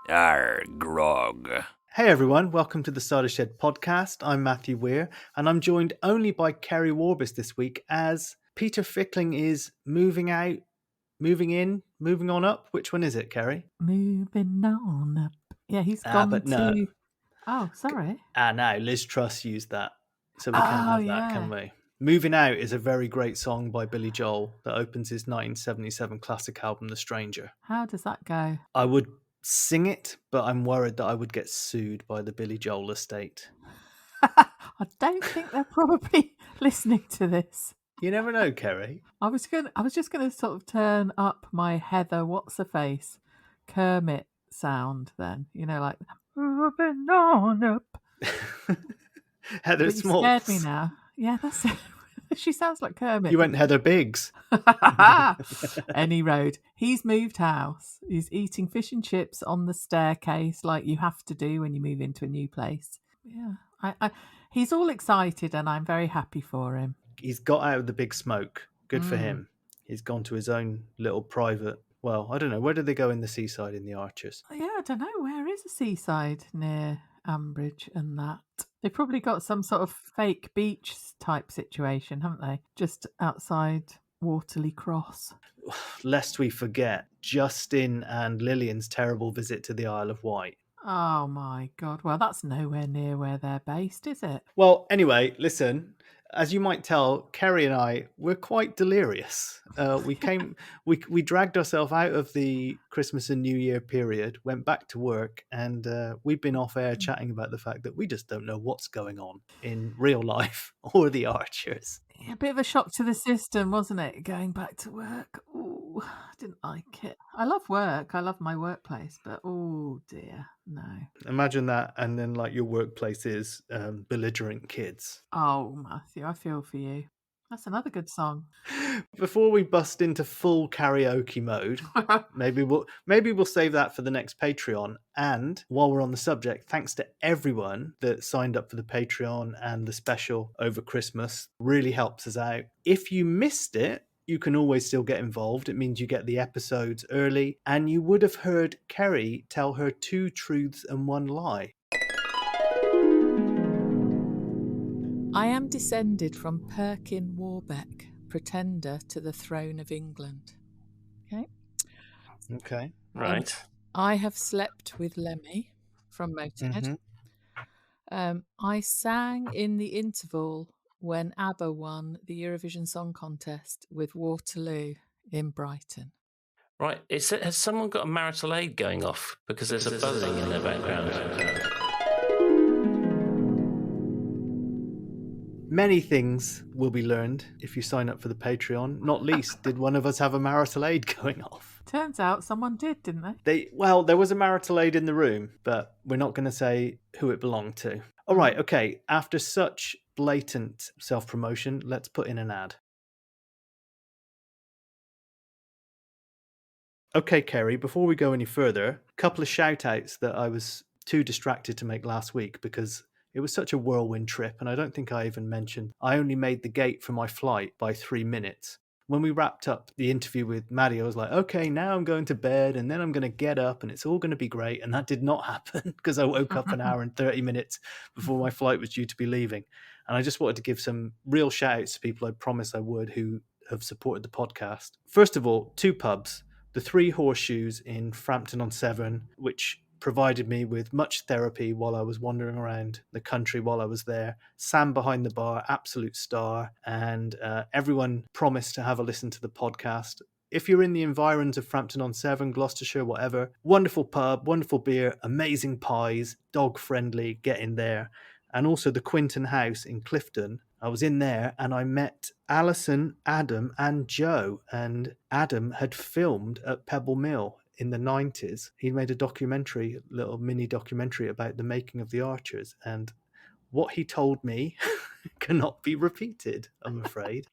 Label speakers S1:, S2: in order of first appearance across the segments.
S1: Grog.
S2: Hey everyone, welcome to the Cider Shed podcast. I'm Matthew Weir, and I'm joined only by Keri Warbis this week as Peter Fickling is moving out, moving in, moving on up. Which one is it, Keri?
S3: Moving on up. Yeah, he's gone
S2: but
S3: to...
S2: no.
S3: Oh, sorry.
S2: No, Liz Truss used that, so we can't have that, can we? Moving Out is a very great song by Billy Joel that opens his 1977 classic album, The Stranger.
S3: How does that go?
S2: I would sing it, but I'm worried that I would get sued by the Billy Joel estate.
S3: I don't think they're probably listening to this.
S2: You never know, Keri.
S3: I was just gonna sort of turn up my Heather what's-her-face Kermit sound then. You know, like moving on up.
S2: Heather
S3: But
S2: Small.
S3: You scared me now. Yeah, that's it. She sounds like Kermit.
S2: You went Heather Biggs.
S3: Any road. He's moved house. He's eating fish and chips on the staircase like you have to do when you move into a new place. Yeah. He's all excited and I'm very happy for him.
S2: He's got out of the big smoke. Good for him. He's gone to his own little private... Well, I don't know. Where do they go in the seaside in the Archers?
S3: Yeah, I don't know. Where is a seaside near Ambridge and that? They've probably got some sort of fake beach type situation, haven't they? Just outside Waterley Cross.
S2: Lest we forget Justin and Lillian's terrible visit to the Isle of Wight.
S3: Oh my God. Well, that's nowhere near where they're based, is it?
S2: Well, anyway, listen, as you might tell, Keri and I, we're quite delirious. We dragged ourselves out of the Christmas and New Year period, went back to work, and we've been off air chatting about the fact that we just don't know what's going on in real life or the Archers.
S3: Yeah, a bit of a shock to the system, wasn't it? Going back to work. Oh, I didn't like it. I love work. I love my workplace, but oh dear, no.
S2: Imagine that, and then like your workplace is belligerent kids.
S3: Oh, Matthew, I feel for you. That's another good song.
S2: Before we bust into full karaoke mode, maybe we'll save that for the next Patreon. And while we're on the subject, thanks to everyone that signed up for the Patreon and the special over Christmas. Really helps us out. If you missed it, you can always still get involved. It means you get the episodes early, and you would have heard Keri tell her 2 truths and 1 lie.
S3: I am descended from Perkin Warbeck, pretender to the throne of England.
S2: Okay.
S1: Right.
S3: I have slept with Lemmy from Motorhead. I sang in the interval when ABBA won the Eurovision Song Contest with Waterloo in Brighton.
S1: Right. Has someone got a marital aid going off? Because there's a buzzing in the background.
S2: Many things will be learned if you sign up for the Patreon. Not least, did one of us have a marital aid going off?
S3: Turns out someone did, didn't they?
S2: There was a marital aid in the room, but we're not going to say who it belonged to. All right, okay. After such blatant self-promotion, let's put in an ad. Okay, Keri, before we go any further, a couple of shout-outs that I was too distracted to make last week because it was such a whirlwind trip, and I don't think I even mentioned I only made the gate for my flight by 3 minutes. When we wrapped up the interview with Maddie, I was like, okay, now I'm going to bed, and then I'm going to get up, and it's all going to be great. And that did not happen because I woke up an hour and 30 minutes before my flight was due to be leaving. And I just wanted to give some real shout-outs to people I promised I would who have supported the podcast. First of all, 2 pubs, the 3 Horseshoes in Frampton-on-Severn, which provided me with much therapy while I was wandering around the country while I was there. Sam behind the bar, absolute star. And everyone promised to have a listen to the podcast. If you're in the environs of Frampton-on-Severn, Gloucestershire, whatever, wonderful pub, wonderful beer, amazing pies, dog-friendly, get in there. And also the Quinton House in Clifton. I was in there and I met Alison, Adam and Joe. And Adam had filmed at Pebble Mill in the 90s. He made a little mini documentary about the making of the Archers, and what he told me cannot be repeated, I'm afraid.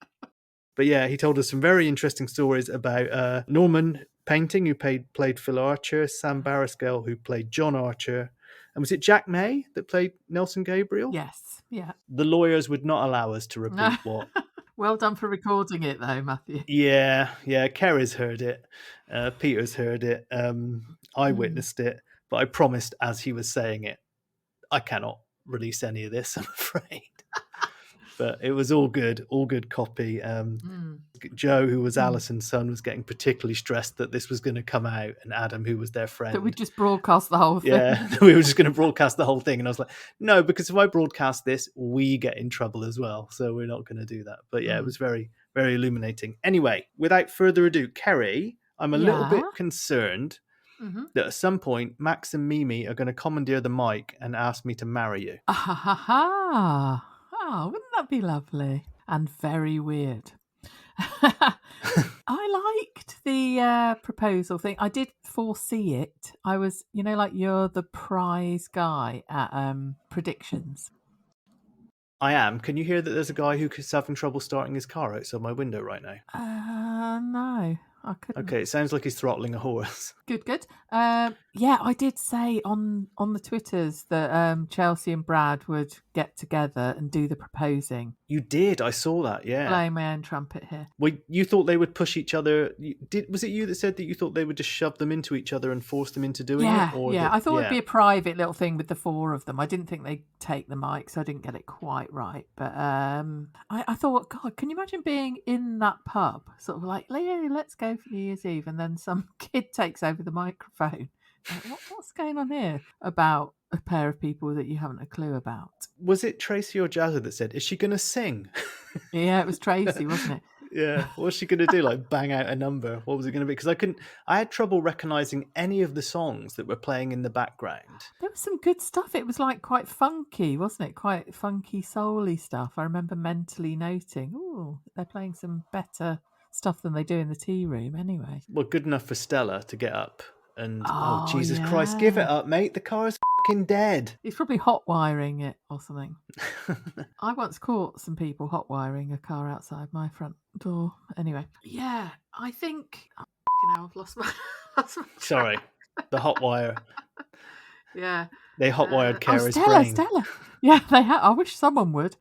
S2: But yeah, he told us some very interesting stories about Norman Painting, who played Phil Archer, Sam Barriscale, who played John Archer, and was it Jack May that played Nelson Gabriel?
S3: Yes, yeah.
S2: The lawyers would not allow us to repeat what.
S3: Well done for recording it, though, Matthew.
S2: Yeah. Keri's heard it. Peter's heard it. I witnessed it. But I promised as he was saying it, I cannot release any of this, I'm afraid. But it was all good copy. Joe, who was Alison's son, was getting particularly stressed that this was going to come out, and Adam, who was their friend.
S3: That we just broadcast the whole thing.
S2: Yeah, we were just going to broadcast the whole thing. And I was like, no, because if I broadcast this, we get in trouble as well. So we're not going to do that. But yeah, it was very, very illuminating. Anyway, without further ado, Keri, I'm a little bit concerned that at some point, Max and Mimi are going to commandeer the mic and ask me to marry you.
S3: Oh, wouldn't that be lovely? And very weird. I liked the proposal thing. I did foresee it. I was, like you're the prize guy at predictions.
S2: I am. Can you hear that there's a guy who's having trouble starting his car outside my window right now?
S3: No, I couldn't.
S2: Okay, it sounds like he's throttling a horse.
S3: Good. Yeah, I did say on the Twitters that Chelsea and Brad would get together and do the proposing.
S2: You did. I saw that. Yeah.
S3: Blowing my own trumpet here.
S2: Well, you thought they would push each other. Was it you that said that you thought they would just shove them into each other and force them into doing it?
S3: Yeah. I thought it'd be a private little thing with the four of them. I didn't think they'd take the mic, so I didn't get it quite right. But I thought, God, can you imagine being in that pub, sort of like, Leo, let's go for New Year's Eve, and then some kid takes over the microphone. Like, what's going on here about a pair of people that you haven't a clue about?
S2: Was it Tracy or Jazza that said, is she going to sing?
S3: Yeah, it was Tracy, wasn't it?
S2: Yeah. What's she going to do? Like bang out a number? What was it going to be? Because I had trouble recognizing any of the songs that were playing in the background.
S3: There was some good stuff. It was like quite funky, wasn't it? Quite funky, soul-y stuff. I remember mentally noting, oh, they're playing some better stuff than they do in the tea room anyway.
S2: Well, good enough for Stella to get up and, Jesus Christ, give it up, mate. The car is fucking dead.
S3: He's probably hot wiring it or something. I once caught some people hot wiring a car outside my front door. Anyway, yeah, I think... I've lost my...
S2: Sorry, the hot wire.
S3: Yeah.
S2: They hot wired Keri's brain.
S3: Stella. Yeah, they have. I wish someone would.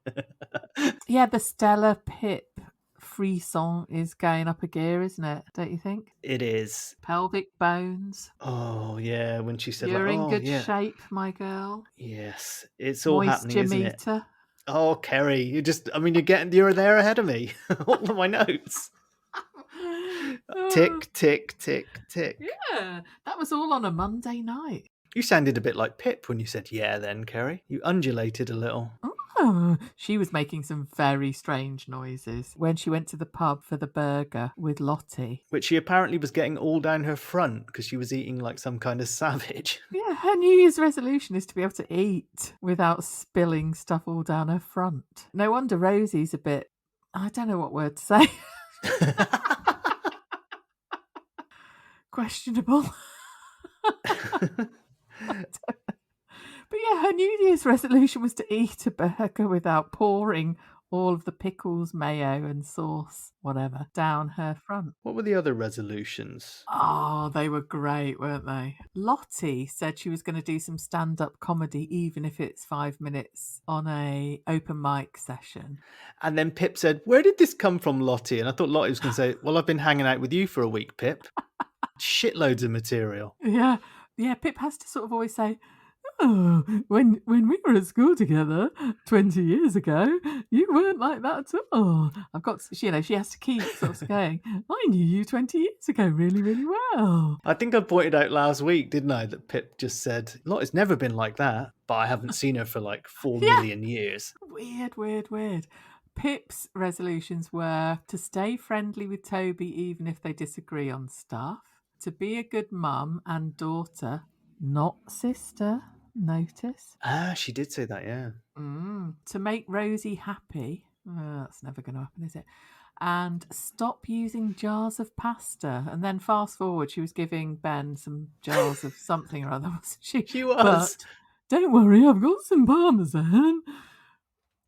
S3: Yeah, the Stella Pip frisson is going up a gear, isn't it? Don't you think?
S2: It is.
S3: Pelvic bones.
S2: Oh, yeah, when she said,
S3: you're in good shape, my girl.
S2: Yes, it's all happening, isn't it?
S3: Meter.
S2: Oh, Keri, you're there ahead of me. All of my notes. Tick, tick, tick, tick.
S3: Yeah, that was all on a Monday night.
S2: You sounded a bit like Pip when you said, yeah, then, Keri. You undulated a little.
S3: Oh, she was making some very strange noises when she went to the pub for the burger with Lottie.
S2: Which she apparently was getting all down her front because she was eating like some kind of savage.
S3: Yeah, her New Year's resolution is to be able to eat without spilling stuff all down her front. No wonder Rosie's a bit... I don't know what word to say. Questionable. But yeah, her New Year's resolution was to eat a burger without pouring all of the pickles, mayo and sauce, whatever, down her front.
S2: What were the other resolutions?
S3: Oh, they were great, weren't they? Lottie said she was going to do some stand-up comedy, even if it's 5 minutes on a open mic session.
S2: And then Pip said, where did this come from, Lottie? And I thought Lottie was going to say, well, I've been hanging out with you for a week, Pip. Shitloads of material.
S3: Yeah, Pip has to sort of always say, oh, when we were at school together 20 years ago, you weren't like that at all. I've got, she has to keep sort of going, I knew you 20 years ago really, really well.
S2: I think I pointed out last week, didn't I, that Pip just said, Lottie's never been like that, but I haven't seen her for like 4 million years.
S3: Weird. Pip's resolutions were to stay friendly with Toby even if they disagree on stuff, to be a good mum and daughter, not sister. Notice.
S2: She did say that, yeah.
S3: To make Rosie happy. That's never going to happen, is it? And stop using jars of pasta. And then fast forward, she was giving Ben some jars of something or other, wasn't she?
S2: She was.
S3: But don't worry, I've got some parmesan.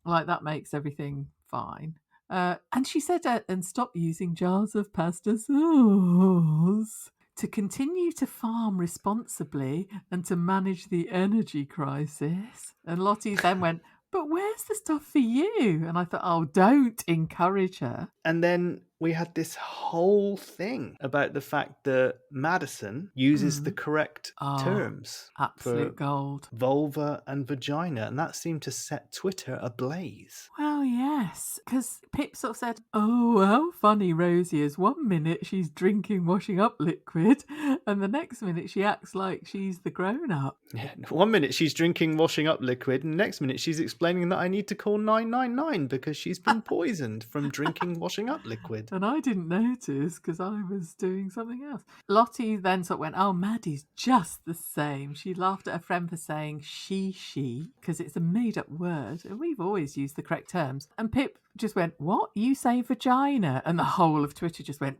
S3: Like, that makes everything fine. And she said, and stop using jars of pasta sauce. To continue to farm responsibly and to manage the energy crisis. And Lottie then went, but where's the stuff for you? And I thought, oh, don't encourage her.
S2: And then we had this whole thing about the fact that Madison uses the correct terms for
S3: Absolute gold.
S2: vulva and vagina, and that seemed to set Twitter ablaze.
S3: Well, yes, because Pip sort of said, "Oh, how funny Rosie is. 1 minute she's drinking washing up liquid, and the next minute she acts like she's the grown-up."
S2: Yeah, 1 minute she's drinking washing up liquid, and next minute she's explaining that I need to call 999 because she's been poisoned from drinking washing up liquid.
S3: And I didn't notice because I was doing something else. Lottie then sort of went, "Oh, Maddie's just the same." She laughed at her friend for saying she, because it's a made-up word. And we've always used the correct terms. And Pip just went, "What? You say vagina?" And the whole of Twitter just went,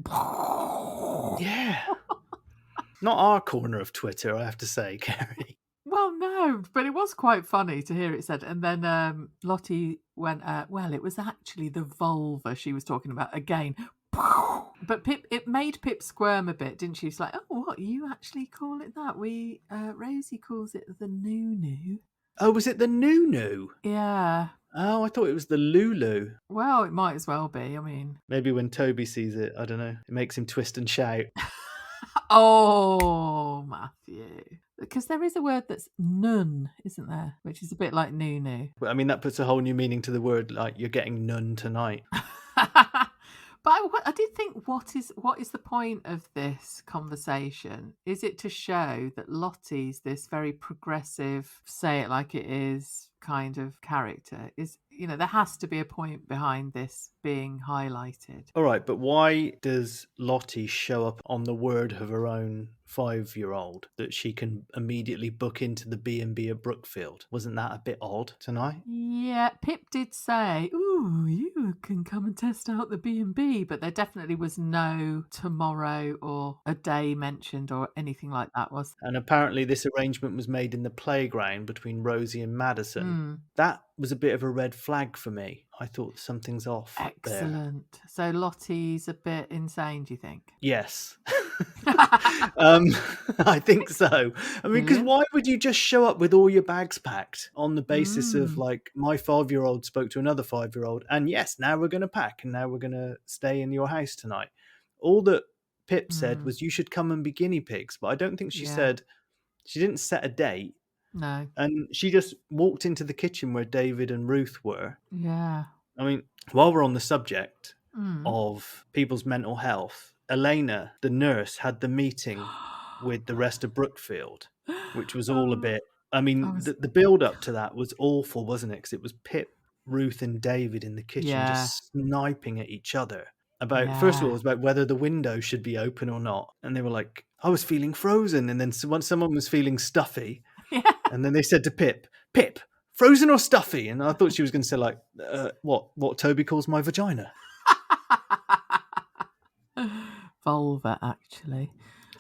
S2: Yeah. Not our corner of Twitter, I have to say, Keri.
S3: Well, no, but it was quite funny to hear it said. And then Lottie went, "Well, it was actually the vulva she was talking about again." But Pip, it made Pip squirm a bit, didn't she? She's like, "Oh, what? You actually call it that? Rosie calls it the noo-noo."
S2: Oh, was it the noo-noo?
S3: Yeah.
S2: Oh, I thought it was the Lulu.
S3: Well, it might as well be. I mean,
S2: Maybe when Toby sees it, I don't know. It makes him twist and shout.
S3: oh, Matthew. Because there is a word that's nun, isn't there? Which is a bit like noo-noo.
S2: But I mean, that puts a whole new meaning to the word, like you're getting none tonight.
S3: But I did think, what is the point of this conversation? Is it to show that Lottie's this very progressive, say it like it is kind of character? There has to be a point behind this being highlighted.
S2: All right, but why does Lottie show up on the word of her own 5-year-old that she can immediately book into the B&B at Brookfield? Wasn't that a bit odd tonight?
S3: Yeah, Pip did say, "Ooh, you can come and test out the B&B," but there definitely was no tomorrow or a day mentioned or anything like that, was there?
S2: And apparently this arrangement was made in the playground between Rosie and Madison. That was a bit of a red flag for me. I thought something's off there.
S3: Excellent. So Lottie's a bit insane, do you think?
S2: Yes. I think so. I mean, because
S3: Brilliant.
S2: why would you just show up with all your bags packed on the basis of like, my 5-year-old spoke to another 5-year-old, and yes, now we're going to pack and now we're going to stay in your house tonight. All that Pip said was, you should come and be guinea pigs. But I don't think she said, she didn't set a date.
S3: No.
S2: And she just walked into the kitchen where David and Ruth were.
S3: Yeah.
S2: I mean, while we're on the subject of people's mental health, Elena, the nurse, had the meeting with the rest of Brookfield, which was all a bit... I mean, the build-up to that was awful, wasn't it? Because it was Pip, Ruth and David in the kitchen just sniping at each other. First of all, it was about whether the window should be open or not. And they were like, I was feeling frozen. And then once someone was feeling stuffy, and then they said to Pip, frozen or stuffy? And I thought she was going to say like, what Toby calls my vagina.
S3: Vulva, actually.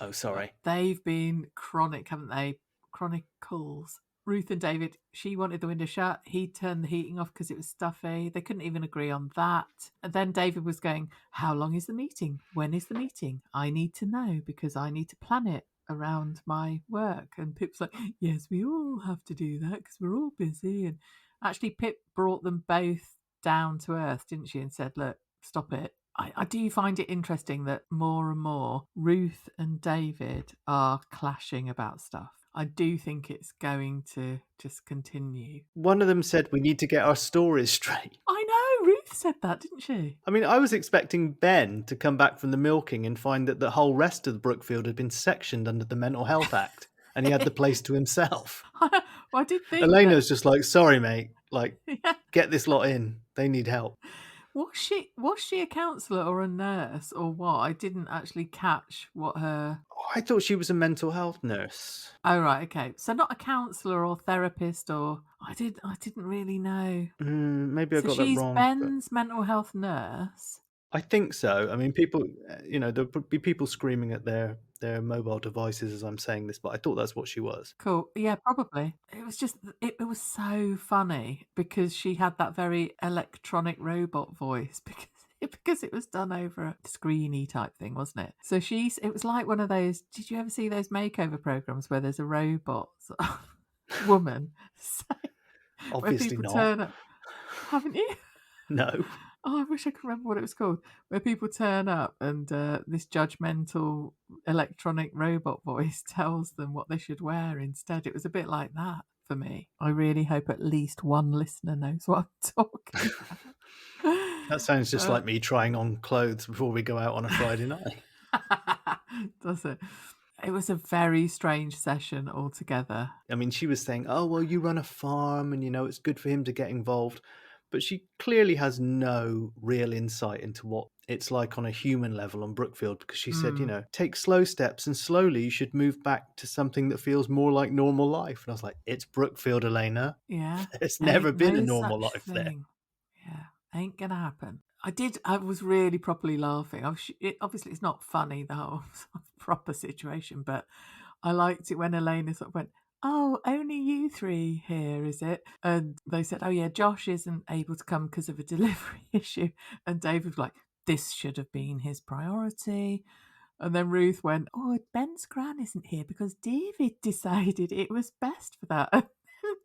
S2: Oh, sorry.
S3: They've been chronic, haven't they? Chronicles. Ruth and David, she wanted the window shut. He turned the heating off because it was stuffy. They couldn't even agree on that. And then David was going, how long is the meeting? When is the meeting? I need to know because I need to plan it around my work. And Pip's like, yes, we all have to do that because we're all busy. And actually, Pip brought them both down to earth, didn't she? And said, look, stop it. I do find it interesting that more and more Ruth and David are clashing about stuff. I do think it's going to just continue.
S2: One of them said we need to get our stories straight.
S3: I know, Ruth said that, didn't she?
S2: I mean, I was expecting Ben to come back from the milking and find that the whole rest of the Brookfield had been sectioned under the Mental Health Act and he had the place to himself.
S3: Well, I did think
S2: Elena's just like, sorry, mate, like, get this lot in. They need help.
S3: Was she a counsellor or a nurse or what? I didn't actually catch what her...
S2: I thought she was a mental health nurse.
S3: Oh, right, okay. So not a counsellor or therapist or... I didn't really know.
S2: Maybe I got that wrong.
S3: So she's Ben's mental health nurse?
S2: I think so. I mean, people, there'll be people screaming at their mobile devices as I'm saying this, but I thought that's what she was.
S3: Cool. Yeah, probably. It was just, it was so funny because she had that very electronic robot voice because it was done over a screeny type thing, wasn't it? So it was like one of those, did you ever see those makeover programs where there's a robot woman?
S2: Obviously not.
S3: Turn up. Haven't you?
S2: No.
S3: Oh, I wish I could remember what it was called. Where people turn up and this judgmental electronic robot voice tells them what they should wear instead. It was a bit like that for me. I really hope at least one listener knows what I'm talking about.
S2: That sounds just like me trying on clothes before we go out on a Friday night.
S3: Does it? It was a very strange session altogether.
S2: I mean, she was saying, oh, well, you run a farm and, it's good for him to get involved. But she clearly has no real insight into what it's like on a human level on Brookfield, because she said, take slow steps and slowly you should move back to something that feels more like normal life. And I was like, it's Brookfield, Elena.
S3: Yeah.
S2: There's never been a normal life there.
S3: Yeah, ain't going to happen. I was really properly laughing. Obviously, it's not funny, the whole proper situation, but I liked it when Elena sort of went, oh, only you three here, is it? And they said, oh, yeah, Josh isn't able to come because of a delivery issue. And David was like, this should have been his priority. And then Ruth went, oh, Ben's gran isn't here because David decided it was best for that. And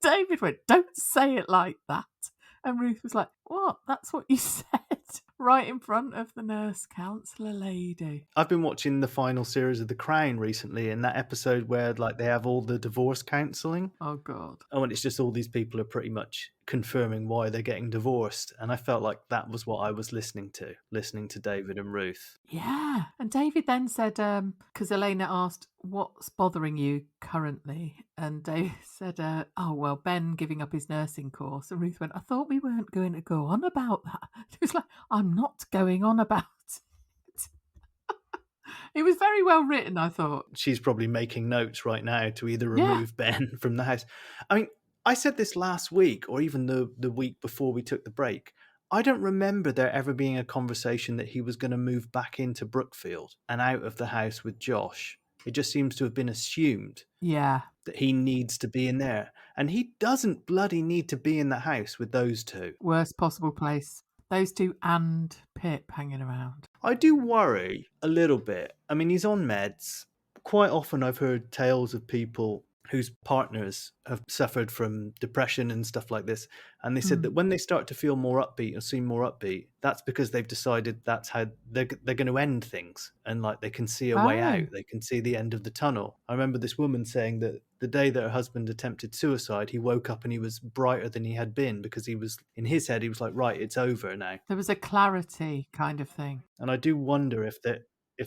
S3: David went, don't say it like that. And Ruth was like, what? That's what you said right in front of the nurse counsellor lady.
S2: I've been watching the final series of The Crown recently, in that episode where they have all the divorce counselling.
S3: Oh, God.
S2: Oh, and it's just all these people are pretty much confirming why they're getting divorced. And I felt like that was what I was listening to David and Ruth.
S3: Yeah. And David then said, because Elena asked, what's bothering you currently? And David said, oh, well, Ben giving up his nursing course. And Ruth went, I thought we weren't going to go on about that. He was like, I'm not going on about it. It was very well written, I thought.
S2: She's probably making notes right now to either remove Ben from the house. I mean, I said this last week, or even the week before we took the break. I don't remember there ever being a conversation that he was going to move back into Brookfield and out of the house with Josh. It just seems to have been assumed that he needs to be in there. And he doesn't bloody need to be in the house with those two.
S3: Worst possible place. Those two and Pip hanging around.
S2: I do worry a little bit. I mean, he's on meds. Quite often I've heard tales of people whose partners have suffered from depression and stuff like this. And they said that when they start to feel more upbeat or seem more upbeat, that's because they've decided that's how they're going to end things. And they can see a way out. They can see the end of the tunnel. I remember this woman saying that the day that her husband attempted suicide, he woke up and he was brighter than he had been, because he was, in his head, he was like, right, it's over now.
S3: There was a clarity kind of thing.
S2: And I do wonder if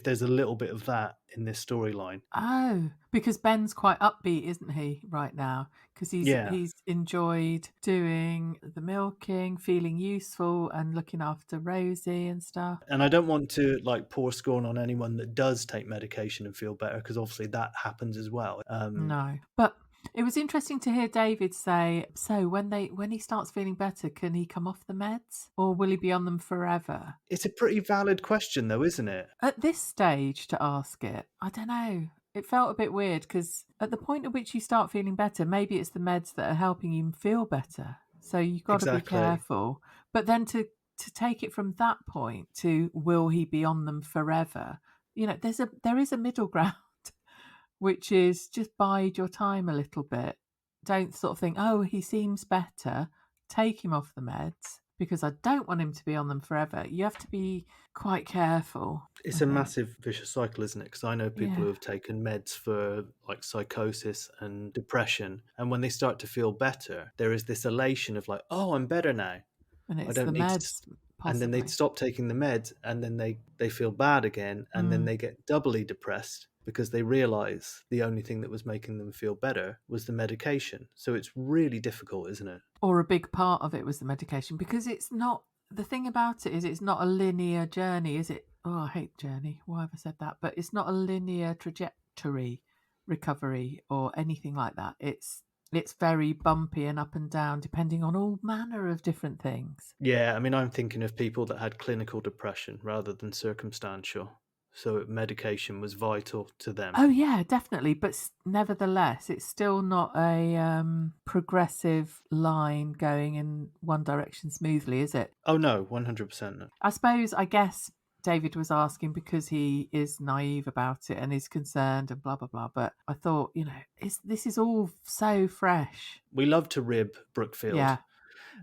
S2: there's a little bit of that in this storyline.
S3: Oh, because Ben's quite upbeat, isn't he, right now? Because he's enjoyed doing the milking, feeling useful and looking after Rosie and stuff.
S2: And I don't want to pour scorn on anyone that does take medication and feel better, because obviously that happens as well.
S3: No, but it was interesting to hear David say, so when he starts feeling better, can he come off the meds or will he be on them forever?
S2: It's a pretty valid question though, isn't it?
S3: At this stage to ask it, I don't know. It felt a bit weird because at the point at which you start feeling better, maybe it's the meds that are helping you feel better. So you've got to be careful. But then to take it from that point to will he be on them forever? There is a middle ground, which is just bide your time a little bit. Don't sort of think, oh, he seems better, take him off the meds, because I don't want him to be on them forever. You have to be quite careful.
S2: It's a massive vicious cycle, isn't it? Because I know people who have taken meds for psychosis and depression, and when they start to feel better, there is this elation of oh, I'm better now.
S3: And it's
S2: I don't
S3: the
S2: need
S3: meds.
S2: And then they stop taking the meds, and then they feel bad again, and then they get doubly depressed because they realise the only thing that was making them feel better was the medication. So it's really difficult, isn't it?
S3: Or a big part of it was the medication, because it's not, the thing about it is it's not a linear journey, is it? Oh, I hate journey. Why have I said that? But it's not a linear trajectory recovery or anything like that. It's very bumpy and up and down depending on all manner of different things.
S2: Yeah, I mean, I'm thinking of people that had clinical depression rather than circumstantial. So medication was vital to them.
S3: Oh, yeah, definitely. But nevertheless, it's still not a progressive line going in one direction smoothly, is it?
S2: Oh, no, 100% no.
S3: I guess David was asking because he is naive about it and is concerned and blah, blah, blah. But I thought, this is all so fresh.
S2: We love to rib Brookfield.
S3: Yeah.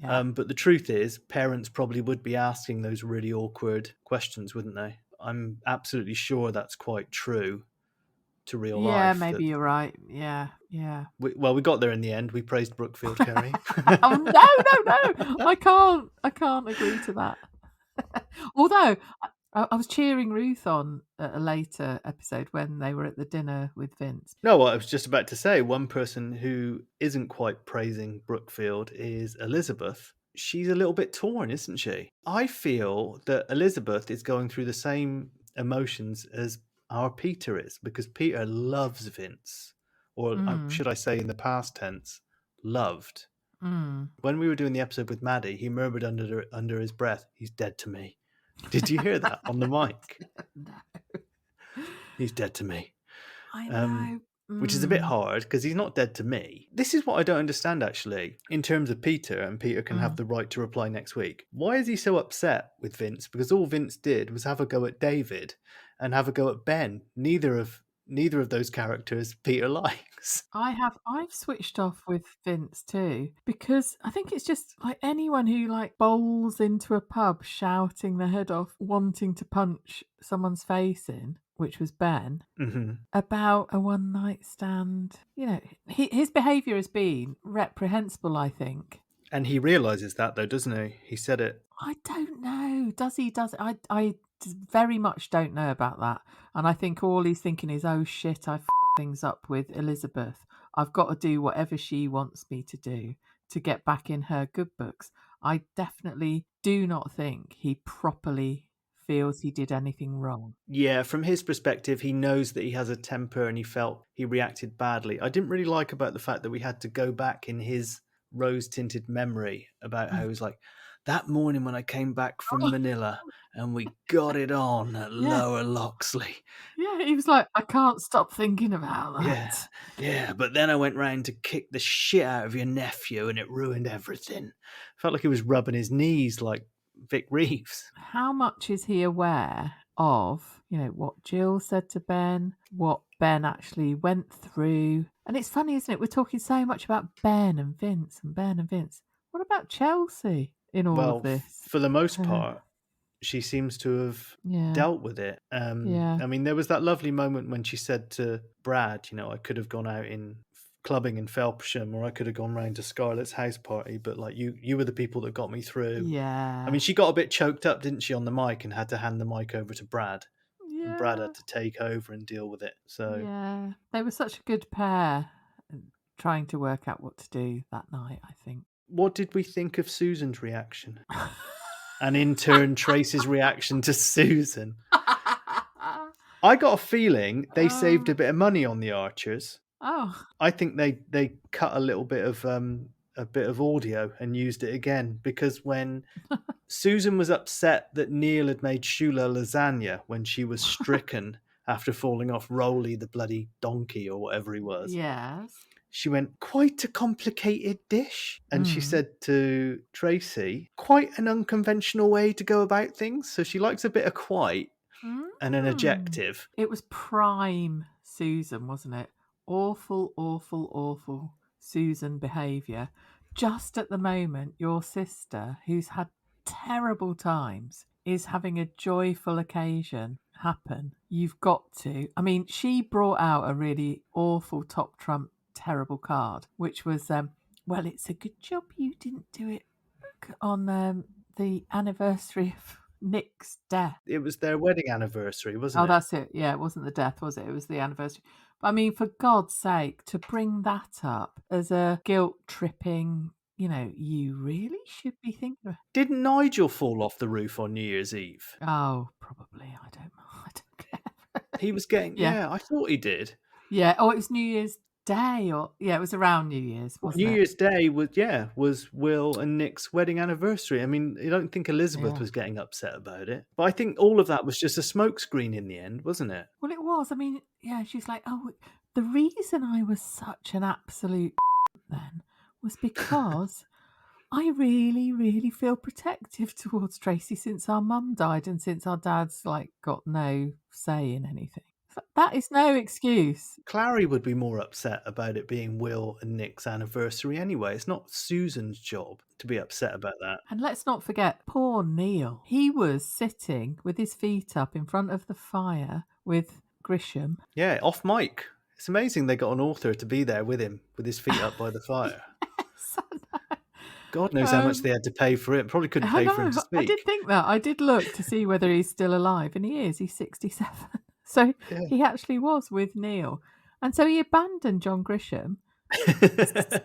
S3: Yeah.
S2: But the truth is, parents probably would be asking those really awkward questions, wouldn't they? I'm absolutely sure that's quite true to real
S3: Yeah,
S2: life.
S3: maybe you're right. Yeah.
S2: We got there in the end. We praised Brookfield, Keri.
S3: Oh no! I can't agree to that. Although I was cheering Ruth on at a later episode when they were at the dinner with Vince.
S2: No, what I was just about to say, one person who isn't quite praising Brookfield is Elizabeth. She's a little bit torn, isn't she? I feel that Elizabeth is going through the same emotions as our Peter is, because Peter loves Vince, or should I say in the past tense, loved. When we were doing the episode with Maddie, he murmured under his breath, "He's dead to me." Did you hear that on the mic?
S3: No.
S2: He's dead to me.
S3: I know.
S2: Which is a bit hard because he's not dead to me. This is what I don't understand, actually, in terms of Peter, and Peter can have the right to reply next week. Why is he so upset with Vince? Because all Vince did was have a go at David and have a go at Ben. Neither of those characters Peter likes.
S3: I've switched off with Vince too, because I think it's just like anyone who like bowls into a pub shouting their head off, wanting to punch someone's face in, which was Ben, about a one night stand. You know, his behaviour has been reprehensible, I think.
S2: And he realises that, though, doesn't he? He said it.
S3: I don't know. Does he? I very much don't know about that. And I think all he's thinking is, oh shit, I f***ed things up with Elizabeth. I've got to do whatever she wants me to do to get back in her good books. I definitely do not think he properly feels he did anything wrong.
S2: Yeah, from his perspective, he knows that he has a temper and he felt he reacted badly. I didn't really like about the fact that we had to go back in his rose-tinted memory about how he was like, that morning when I came back from Manila and we got it on at Lower Loxley.
S3: Yeah, he was like, I can't stop thinking about that.
S2: Yeah, but then I went round to kick the shit out of your nephew and it ruined everything. Felt like he was rubbing his knees like Vic Reeves.
S3: How much is he aware of, you know, what Jill said to Ben, what Ben actually went through? And it's funny, isn't it? We're talking so much about Ben and Vince and Ben and Vince. What about Chelsea in all of this?
S2: For the most part, she seems to have dealt with it. I mean, there was that lovely moment when she said to Brad, you know, I could have gone out in clubbing in Felpersham, or I could have gone round to Scarlett's house party, but like you were the people that got me through.
S3: Yeah.
S2: I mean, she got a bit choked up, didn't she, on the mic, and had to hand the mic over to Brad. Yeah. And Brad had to take over and deal with it. So
S3: yeah, they were such a good pair, trying to work out what to do that night, I think.
S2: What did we think of Susan's reaction? And in turn, Trace's reaction to Susan. I got a feeling they saved a bit of money on the Archers.
S3: Oh,
S2: I think they cut a little bit of audio and used it again, because when Susan was upset that Neil had made Shula lasagna when she was stricken after falling off Rolly the bloody donkey or whatever he was.
S3: yes.
S2: She went, quite a complicated dish. And she said to Tracy, quite an unconventional way to go about things. So she likes a bit of quite and an adjective.
S3: It was prime Susan, wasn't it? Awful, awful, awful Susan behaviour. Just at the moment, your sister, who's had terrible times, is having a joyful occasion happen. You've got to. I mean, she brought out a really awful top trump terrible card, which was, well, it's a good job you didn't do it on the anniversary of Nick's death.
S2: It was their wedding anniversary, wasn't it?
S3: Oh, that's it. Yeah, it wasn't the death, was it? It was the anniversary. But I mean, for God's sake, to bring that up as a guilt-tripping, you know, you really should be thinking of...
S2: Didn't Nigel fall off the roof on New Year's Eve?
S3: Oh, probably. I don't care.
S2: He was getting... Yeah, I thought he did.
S3: Yeah. Oh, it was New Year's Day, or it was around New Year's, wasn't it?
S2: New Year's Day was Will and Nick's wedding anniversary. I mean, I don't think Elizabeth was getting upset about it, but I think all of that was just a smokescreen in the end, wasn't it?
S3: Well, it was. I mean, yeah, she's like, oh, the reason I was such an absolute then was because I really, really feel protective towards Tracy since our mum died and since our dad's like got no say in anything. That is no excuse.
S2: Clary would be more upset about it being Will and Nick's anniversary anyway. It's not Susan's job to be upset about that.
S3: And let's not forget, poor Neil. He was sitting with his feet up in front of the fire with Grisham.
S2: Yeah, off mic. It's amazing they got an author to be there with him, with his feet up by the fire. God knows how much they had to pay for it. Probably couldn't pay for him to speak.
S3: I did think that. I did look to see whether he's still alive, and he is. He's 67. So he actually was with Neil. And so he abandoned John Grisham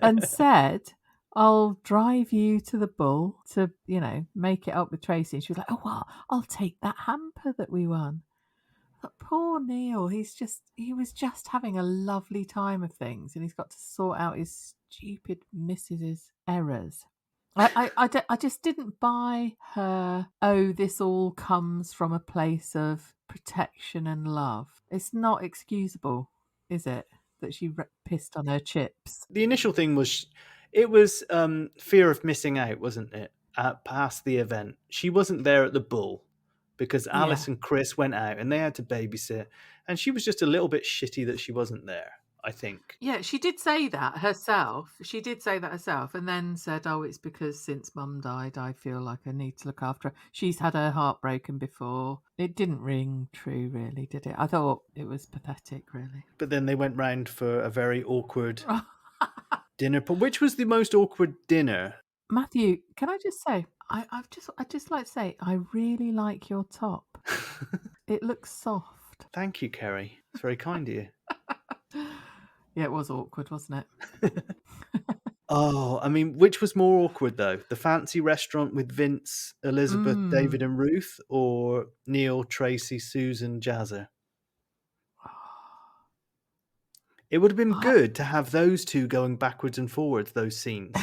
S3: and said, I'll drive you to the Bull to, make it up with Tracy. And she was like, oh, well, I'll take that hamper that we won. But poor Neil, he was just having a lovely time of things, and he's got to sort out his stupid missus's errors. I just didn't buy her, oh, this all comes from a place of protection and love. It's not excusable, is it, that she pissed on her chips?
S2: The initial thing was, it was fear of missing out, wasn't it, past the event. She wasn't there at the Bull because Alice and Chris went out and they had to babysit, and she was just a little bit shitty that she wasn't there, I think.
S3: Yeah, she did say that herself. And then said, oh, it's because since Mum died, I feel like I need to look after her. She's had her heart broken before. It didn't ring true, really, did it? I thought it was pathetic, really.
S2: But then they went round for a very awkward dinner. Which was the most awkward dinner?
S3: Matthew, can I just say, I'd just like to say, I really like your top. It looks soft.
S2: Thank you, Keri. It's very kind of you.
S3: Yeah, it was awkward, wasn't it?
S2: Oh, I mean, which was more awkward, though? The fancy restaurant with Vince, Elizabeth, David and Ruth, or Neil, Tracy, Susan, Jazzer? It would have been good to have those two going backwards and forwards, those scenes,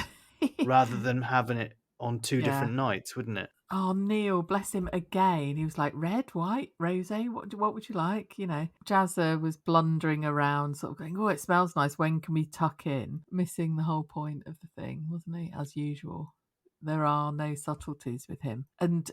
S2: rather than having it on two different nights, wouldn't it?
S3: Oh, Neil, bless him again. He was like, red, white, rosé, what would you like? Jazzer was blundering around, sort of going, oh, it smells nice. When can we tuck in? Missing the whole point of the thing, wasn't he? As usual. There are no subtleties with him. And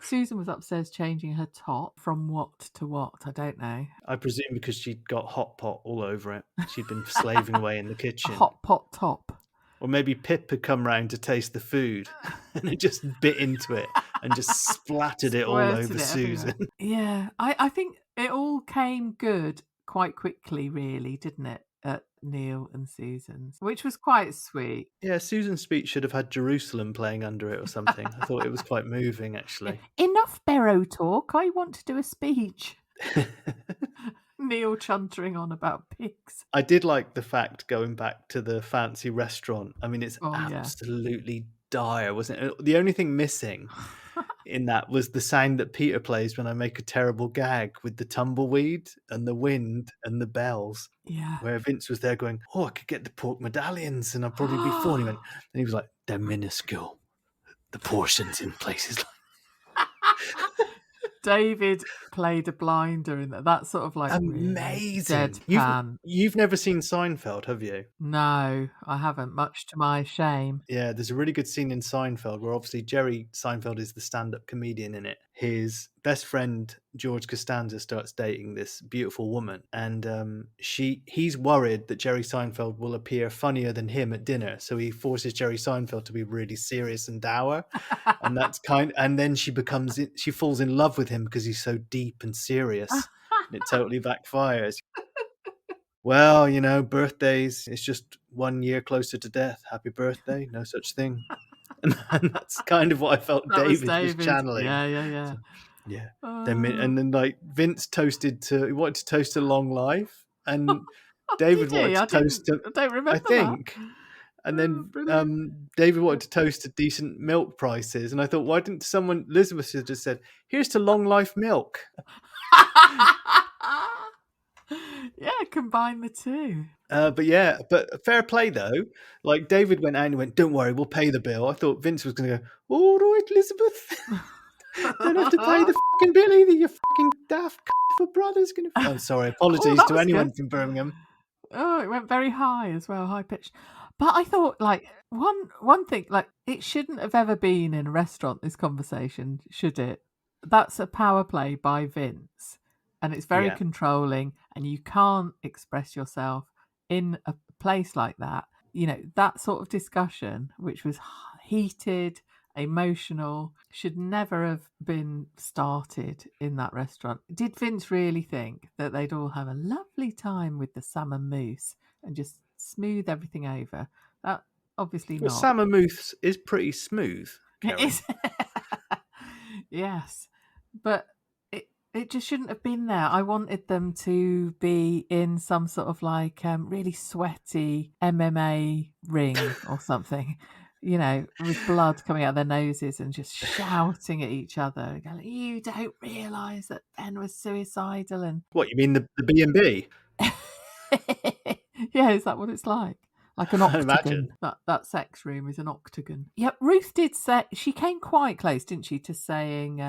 S3: Susan was upstairs changing her top from what to what? I don't know.
S2: I presume because she'd got hot pot all over it. She'd been slaving away in the kitchen.
S3: A hot pot top.
S2: Or maybe Pip had come round to taste the food and it just bit into it and just splattered it all over Susan.
S3: Yeah, I think it all came good quite quickly, really, didn't it? At Neil and Susan's, which was quite sweet.
S2: Yeah, Susan's speech should have had Jerusalem playing under it or something. I thought it was quite moving, actually.
S3: Yeah. Enough Barrow talk. I want to do a speech. Neil chuntering on about pigs.
S2: I did like the fact, going back to the fancy restaurant. I mean, it's absolutely dire, wasn't it? The only thing missing in that was the sound that Peter plays when I make a terrible gag with the tumbleweed and the wind and the bells.
S3: Yeah.
S2: Where Vince was there going, oh, I could get the pork medallions and I'll probably be full. And he was like, they're minuscule. The portions in places like
S3: David played a blinder in that sort of like
S2: amazing.
S3: Deadpan.
S2: You've never seen Seinfeld, have you?
S3: No, I haven't, much to my shame.
S2: Yeah, there's a really good scene in Seinfeld where obviously Jerry Seinfeld is the stand-up comedian in it. His best friend George Costanza starts dating this beautiful woman, and he's worried that Jerry Seinfeld will appear funnier than him at dinner, so he forces Jerry Seinfeld to be really serious and dour, and then she falls in love with him because he's so deep and serious, and it totally backfires. Well, birthdays, it's just 1 year closer to death. Happy birthday, no such thing. And that's kind of what I felt David was channeling.
S3: Yeah.
S2: So, yeah. And then like Vince wanted to toast a long life, and David wanted to toast
S3: I don't remember
S2: I think.
S3: that.
S2: And then David wanted to toast to decent milk prices, and I thought, why didn't Elizabeth should have just said, here's to long life milk.
S3: Yeah, combine the two.
S2: But fair play though. Like David went out and went, don't worry, we'll pay the bill. I thought Vince was going to go, all right, Elizabeth. Don't have to pay the fucking bill either, you fucking daft for brother's going to... Oh, sorry, apologies to anyone from Birmingham.
S3: Oh, it went very high as well, high pitched. But I thought, like, one thing, like, it shouldn't have ever been in a restaurant, this conversation, should it? That's a power play by Vince. and it's very
S2: Yeah.
S3: controlling, and you can't express yourself in a place like that. You know, that sort of discussion, which was heated, emotional, should never have been started in that restaurant. Did Vince really think that they'd all have a lovely time with the salmon mousse and just smooth everything over? That obviously
S2: Well,
S3: not.
S2: salmon mousse is pretty smooth,
S3: It
S2: Keri.
S3: is. Yes, but it just shouldn't have been there. I wanted them to be in some sort of like really sweaty MMA ring or something, you know, with blood coming out of their noses and just shouting at each other. Going, you don't realise that Ben was suicidal, and
S2: What, you mean the B&B?
S3: yeah, is that what it's like? Like an
S2: I
S3: octagon.
S2: imagine.
S3: That sex room is an octagon. Yeah, Ruth did say, she came quite close, didn't she, to saying,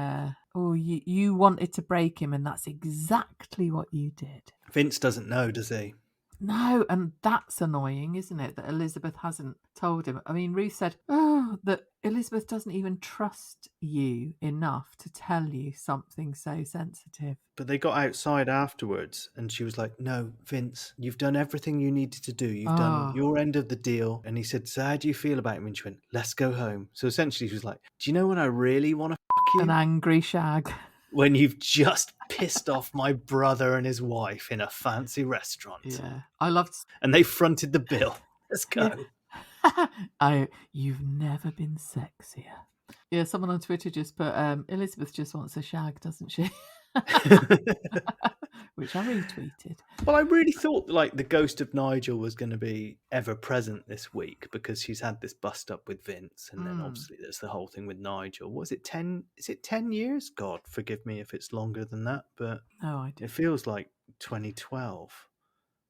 S3: oh, you wanted to break him, and that's exactly what you did.
S2: Vince doesn't know, does he?
S3: No, and that's annoying, isn't it, that Elizabeth hasn't told him. I mean, Ruth said, that Elizabeth doesn't even trust you enough to tell you something so sensitive.
S2: But they got outside afterwards, and she was like, no, Vince, you've done everything you needed to do. You've done your end of the deal. And he said, so how do you feel about him? And she went, let's go home. So essentially she was like, do you know when I really want to you?
S3: An angry shag.
S2: When you've just pissed off my brother and his wife in a fancy restaurant.
S3: Yeah, I loved...
S2: And they fronted the bill. Let's go.
S3: Yeah. You've never been sexier. Yeah, someone on Twitter just put, Elizabeth just wants a shag, doesn't she? Which I retweeted.
S2: Well, I really thought like the ghost of Nigel was going to be ever present this week because she's had this bust up with Vince, and then obviously there's the whole thing with Nigel. Was it 10? Is it 10 years? God, forgive me if it's longer than that, but it feels like 2012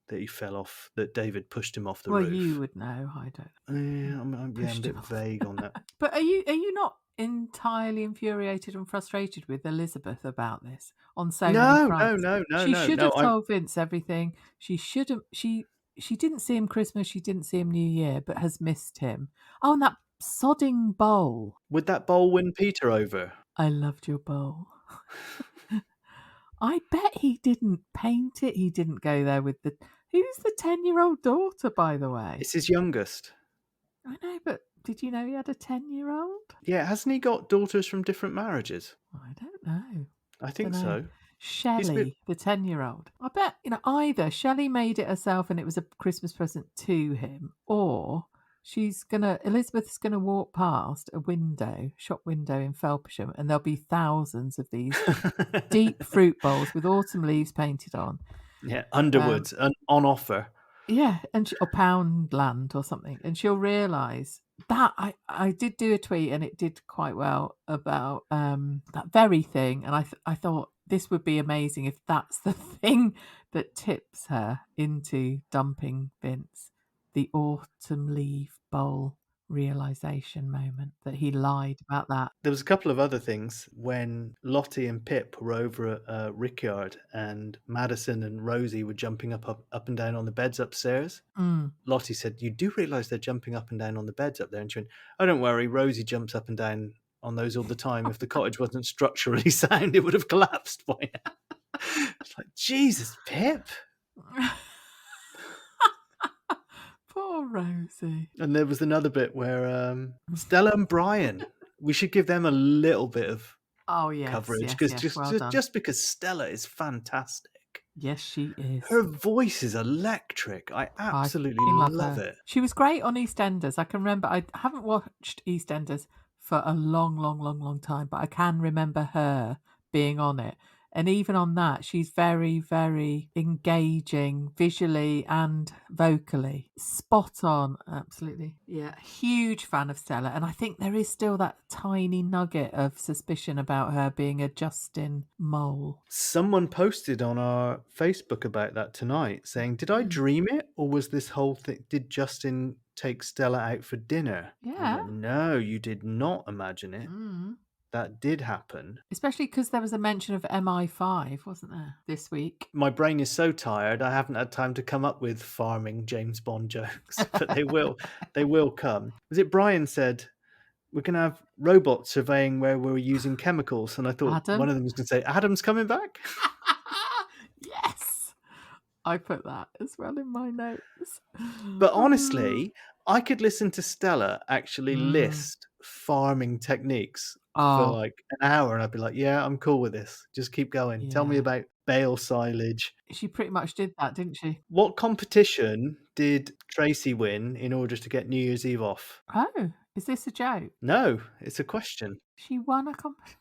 S2: that he fell off. That David pushed him off the roof.
S3: Well, you would know. I don't.
S2: Yeah, I'm a bit vague on that.
S3: But are you not entirely infuriated and frustrated with Elizabeth about this on so many fronts?
S2: No.
S3: She should have told Vince everything. She shouldn't. She didn't see him Christmas. She didn't see him New Year, but has missed him. Oh, and that sodding bowl.
S2: Would that bowl win Peter over?
S3: I loved your bowl. I bet he didn't paint it. He didn't go there with the... Who's the 10-year-old daughter, by the way?
S2: It's his youngest.
S3: I know, but did you know he had a 10-year-old?
S2: Yeah, hasn't he got daughters from different marriages?
S3: I don't know.
S2: I think so.
S3: Shelley, the 10-year-old. I bet, either Shelley made it herself and it was a Christmas present to him, or Elizabeth's gonna walk past a shop window in Felpersham, and there'll be thousands of these deep fruit bowls with autumn leaves painted on.
S2: Yeah, Underwoods on offer.
S3: Yeah, or Poundland or something, and she'll realise that I did do a tweet and it did quite well about that very thing, and I thought this would be amazing if that's the thing that tips her into dumping Vince, the autumn leaf bowl realization moment that he lied about that.
S2: There was a couple of other things when Lottie and Pip were over at Rickyard and Madison and Rosie were jumping up and down on the beds upstairs. Lottie said, you do realise they're jumping up and down on the beds up there? And she went, oh, don't worry, Rosie jumps up and down on those all the time. If the cottage wasn't structurally sound, it would have collapsed by now. It's like, Jesus, Pip.
S3: Poor Rosie.
S2: And there was another bit where Stella and Brian, we should give them a little bit of coverage because just because Stella is fantastic.
S3: Yes, she is.
S2: Her voice is electric. I absolutely love it.
S3: She was great on EastEnders. I can remember, I haven't watched EastEnders for a long time, but I can remember her being on it. And even on that, she's very, very engaging visually and vocally. Spot on, absolutely. Yeah, huge fan of Stella. And I think there is still that tiny nugget of suspicion about her being a Justin mole.
S2: Someone posted on our Facebook about that tonight saying, did I dream it? Or was this whole thing, did Justin take Stella out for dinner?
S3: Yeah.
S2: Like, no, you did not imagine it. That did happen.
S3: Especially because there was a mention of MI5, wasn't there, this week?
S2: My brain is so tired, I haven't had time to come up with farming James Bond jokes, but they will. They will come. Was it Brian said, we're going to have robots surveying where we're using chemicals? And I thought one of them was going to say, Adam's coming back?
S3: Yes. I put that as well in my notes.
S2: But honestly, I could listen to Stella actually list farming techniques for
S3: Oh,
S2: like an hour, and I'd be like, yeah, I'm cool with this. Just keep going. Tell me
S3: yeah.
S2: about bale silage.
S3: She pretty much did that, didn't she?
S2: What competition did Tracy win in order to get New Year's Eve off?
S3: Oh, is this a joke?
S2: No, it's a question.
S3: She won a competition.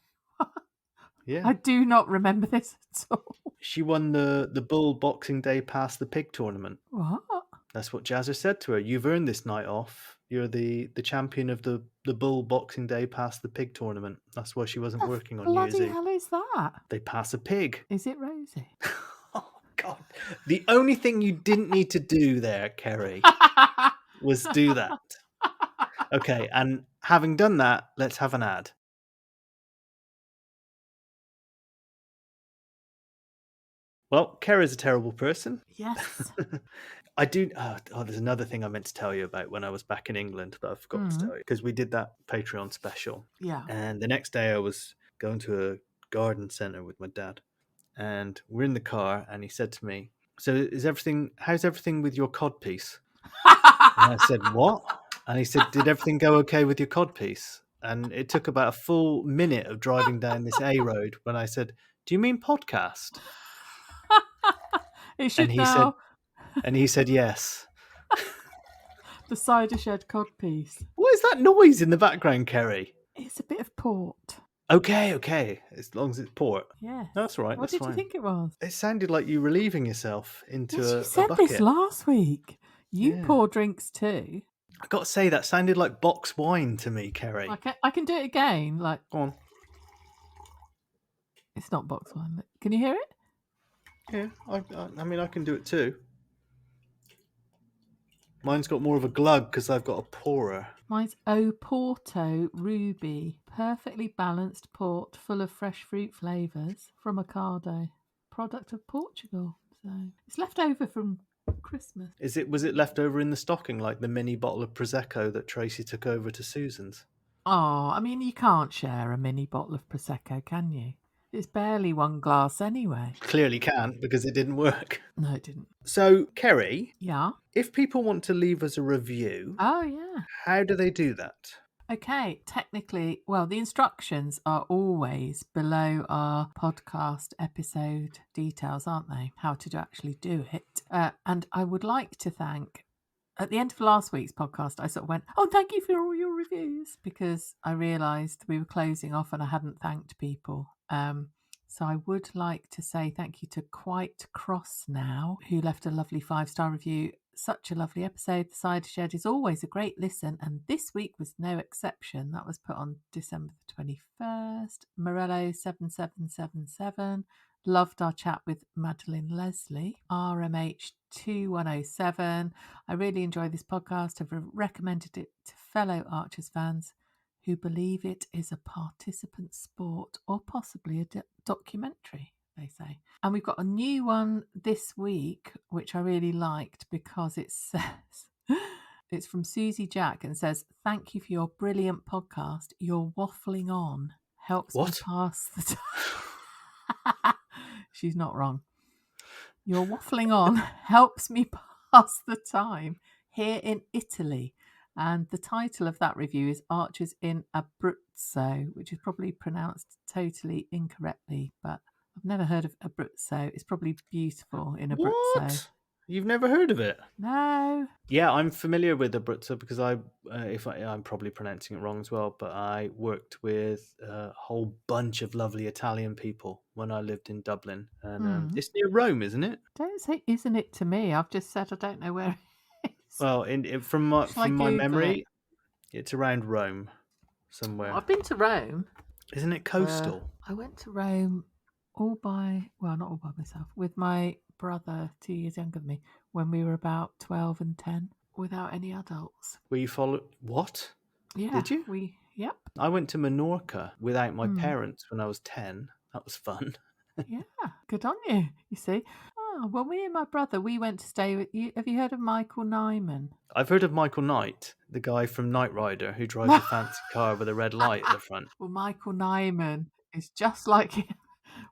S2: Yeah.
S3: I do not remember this at all.
S2: She won the Bull Boxing Day Pass the Pig tournament.
S3: What?
S2: That's what Jazzer said to her. You've earned this night off. You're the champion of the Bull Boxing Day Pass the Pig tournament. That's why she wasn't working on New Year's
S3: Bloody
S2: Eve.
S3: hell is that?
S2: They pass a pig.
S3: Is it Rosie?
S2: Oh, God. The only thing you didn't need to do there, Keri, was do that. Okay, and having done that, let's have an ad. Well, Keri's a terrible person.
S3: Yes.
S2: I do. There's another thing I meant to tell you about when I was back in England, but I forgot to tell you because we did that Patreon special.
S3: Yeah.
S2: And the next day I was going to a garden centre with my dad, and we're in the car, and he said to me, "So how's everything with your codpiece?" And I said, "What?" And he said, "Did everything go okay with your codpiece?" And it took about a full minute of driving down this A road when I said, "Do you mean podcast?"
S3: It should
S2: And he
S3: now.
S2: And he said, "Yes."
S3: The Cider Shed Codpiece.
S2: What is that noise in the background, Keri?
S3: It's a bit of port.
S2: Okay. As long as it's port.
S3: Yes.
S2: That's right.
S3: What
S2: That's
S3: did
S2: fine.
S3: you think it was?
S2: It sounded like you relieving yourself into
S3: Yes,
S2: a
S3: you said
S2: bucket.
S3: this last week. You
S2: Yeah.
S3: pour drinks too.
S2: I got to say, that sounded like box wine to me, Keri.
S3: I can do it again. Like,
S2: Go on.
S3: it's not box wine. Can you hear it?
S2: Yeah, I mean, I can do it too. Mine's got more of a glug because I've got a pourer.
S3: Mine's Oporto Ruby. Perfectly balanced port full of fresh fruit flavours from Ocado. Product of Portugal. So it's left over from Christmas.
S2: Was it left over in the stocking like the mini bottle of Prosecco that Tracy took over to Susan's?
S3: Oh, I mean, you can't share a mini bottle of Prosecco, can you? It's barely one glass anyway.
S2: Clearly can't because it didn't work.
S3: No, it didn't.
S2: So, Keri,
S3: Yeah?
S2: if people want to leave us a review,
S3: Oh, yeah.
S2: how do they do that?
S3: Okay, technically, well, the instructions are always below our podcast episode details, aren't they? How to actually do it. And I would like to thank, at the end of last week's podcast, I sort of went, oh, thank you for all your reviews, because I realised we were closing off and I hadn't thanked people. So I would like to say thank you to Quite Cross Now, who left a lovely 5-star review. Such a lovely episode. The Cider Shed is always a great listen, and this week was no exception. That was put on December the 21st. Morello 7777 loved our chat with Madeline Leslie. RMH 2107. I really enjoy this podcast. I've recommended it to fellow Archers fans who believe it is a participant sport or possibly a documentary, they say. And we've got a new one this week, which I really liked because it says, it's from Susie Jack and says, thank you for your brilliant podcast. Your waffling on helps me pass the time. She's not wrong. Your waffling on helps me pass the time here in Italy. And the title of that review is Archers in Abruzzo, which is probably pronounced totally incorrectly, but I've never heard of Abruzzo. It's probably beautiful in Abruzzo.
S2: What? You've never heard of it?
S3: No.
S2: Yeah, I'm familiar with Abruzzo because I'm probably pronouncing it wrong as well, but I worked with a whole bunch of lovely Italian people when I lived in Dublin. And it's near Rome, isn't it?
S3: Don't say isn't it to me. I've just said I don't know where it is.
S2: Well, from my memory, it's around Rome somewhere.
S3: Well, I've been to Rome.
S2: Isn't it coastal?
S3: I went to Rome not all by myself, with my brother 2 years younger than me when we were about 12 and 10 without any adults.
S2: Were you what?
S3: Yeah.
S2: Did you?
S3: Yep.
S2: I went to Menorca without my parents when I was 10. That was fun.
S3: Yeah, good on you, you see. Oh, well, me and my brother, we went to stay with you. Have you heard of Michael Nyman?
S2: I've heard of Michael Knight, the guy from Knight Rider who drives a fancy car with a red light at the front.
S3: Well, Michael Nyman is just like him.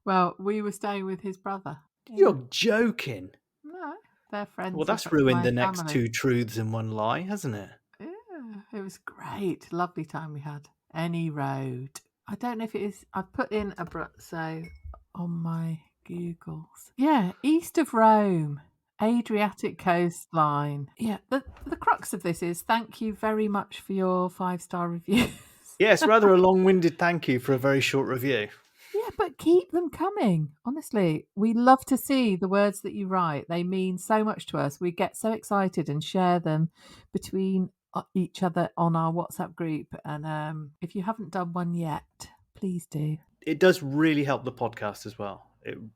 S3: Well, we were staying with his brother.
S2: You're joking.
S3: No, they're friends.
S2: Well, that's
S3: of
S2: ruined
S3: my
S2: the next
S3: family.
S2: 2 truths and 1 lie, hasn't it?
S3: Yeah, it was great. Lovely time we had. Any road. I don't know if it is. I've put in Abruzzo on my Googles. Yeah, east of Rome. Adriatic coastline. Yeah, the crux of this is thank you very much for your 5-star reviews.
S2: Yes, rather a long-winded thank you for a very short review.
S3: Yeah, but keep them coming. Honestly, we love to see the words that you write. They mean so much to us. We get so excited and share them between each other on our WhatsApp group. And if you haven't done one yet, please do.
S2: It does really help the podcast as well.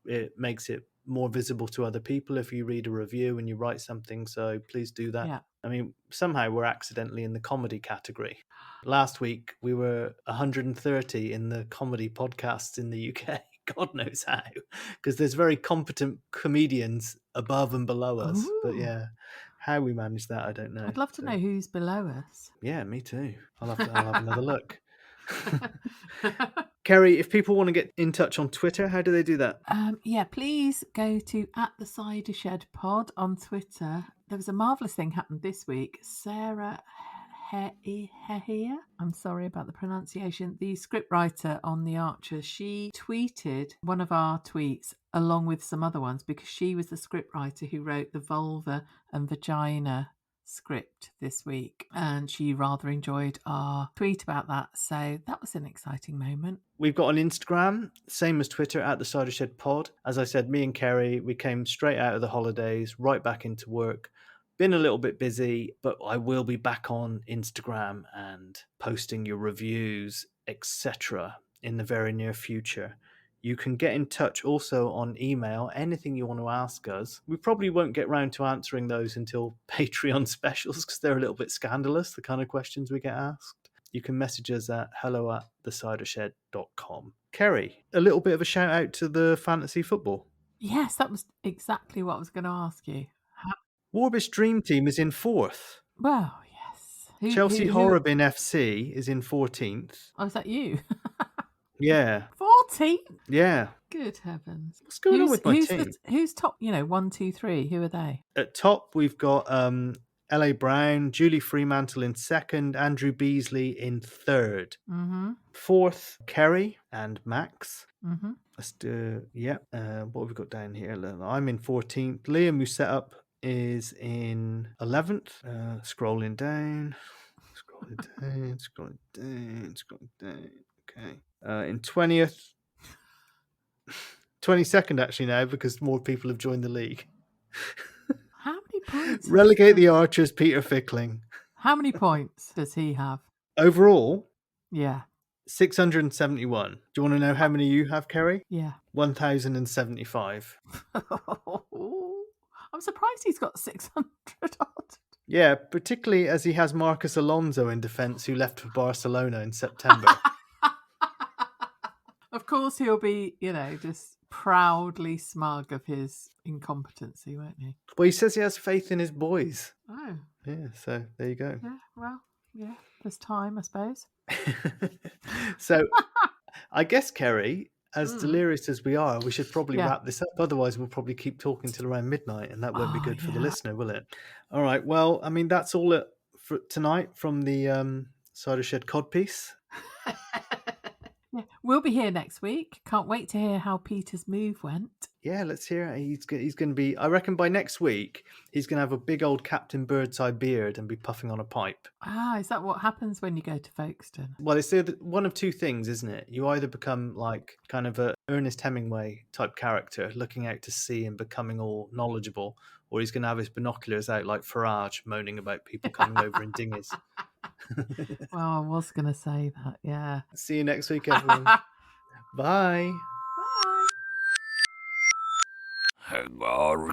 S2: It makes it more visible to other people if you read a review and you write something. So please do that.
S3: Yeah.
S2: I mean, somehow we're accidentally in the comedy category. Last week we were 130 in the comedy podcasts in the UK. God knows how, because there's very competent comedians above and below us.
S3: Ooh.
S2: But yeah, how we manage that, I don't know.
S3: I'd love to know who's below us.
S2: Yeah, me too. I'll have another look. Keri, if people want to get in touch on Twitter, how do they do that?
S3: Yeah, please go to @the_Cider_Shed_Pod on Twitter. There was a marvellous thing happened this week. Sarah Hehir, I'm sorry about the pronunciation, the scriptwriter on The Archer, she tweeted one of our tweets along with some other ones because she was the scriptwriter who wrote the vulva and vagina script this week, and she rather enjoyed our tweet about that, so that was an exciting moment.
S2: We've got an Instagram, same as Twitter, @the Cider Shed Pod. As I said, me and Keri, we came straight out of the holidays, right back into work. Been a little bit busy, but I will be back on Instagram and posting your reviews, etc. in the very near future. You can get in touch also on email, anything you want to ask us. We probably won't get round to answering those until Patreon specials because they're a little bit scandalous, the kind of questions we get asked. You can message us at hello@thecidershed.com. Keri, a little bit of a shout out to the fantasy football.
S3: Yes, that was exactly what I was going to ask you.
S2: Warbish Dream Team is in 4th.
S3: Well, yes.
S2: Chelsea Horrobin FC is in 14th.
S3: Oh, is that you?
S2: Yeah.
S3: 14?
S2: Yeah.
S3: Good heavens.
S2: What's going on with my team?
S3: Who's top, 1, 2, 3? Who are they?
S2: At top, we've got L.A. Brown, Julie Fremantle in 2nd, Andrew Beasley in 3rd.
S3: Mm-hmm.
S2: 4th, Keri and Max.
S3: Mm-hmm.
S2: Let's do, yeah. What have we got down here? I'm in 14th. Liam, who set up, is in 11th. Scrolling down. Okay. In 20th. 22nd actually now because more people have joined the league.
S3: How many points?
S2: Relegate the Archers, Peter Fickling.
S3: How many points does he have?
S2: Overall?
S3: Yeah.
S2: 671. Do you want to know how many you have, Keri?
S3: Yeah.
S2: 1,075.
S3: I'm surprised he's got 600 odd.
S2: Yeah, particularly as he has Marcus Alonso in defence who left for Barcelona in September.
S3: Of course he'll be, just proudly smug of his incompetency, won't he?
S2: Well, he says he has faith in his boys.
S3: Oh.
S2: Yeah, so there you go.
S3: Yeah, well, yeah, there's time, I suppose.
S2: So, I guess, Keri, as delirious as we are, we should probably wrap this up. Otherwise, we'll probably keep talking till around midnight, and that won't be good for the listener, will it? All right. Well, I mean, that's all for tonight from the Cider Shed Codpiece.
S3: Yeah, we'll be here next week. Can't wait to hear how Peter's move went.
S2: Yeah, let's hear it. He's going to be, I reckon by next week, he's going to have a big old Captain Birdseye beard and be puffing on a pipe.
S3: Ah, is that what happens when you go to Folkestone?
S2: Well, it's one of two things, isn't it? You either become like kind of a Ernest Hemingway type character, looking out to sea and becoming all knowledgeable, or he's going to have his binoculars out like Farage, moaning about people coming over in dinghies.
S3: Well, I was going to say that, yeah.
S2: See you next week, everyone. Bye.
S3: Bye.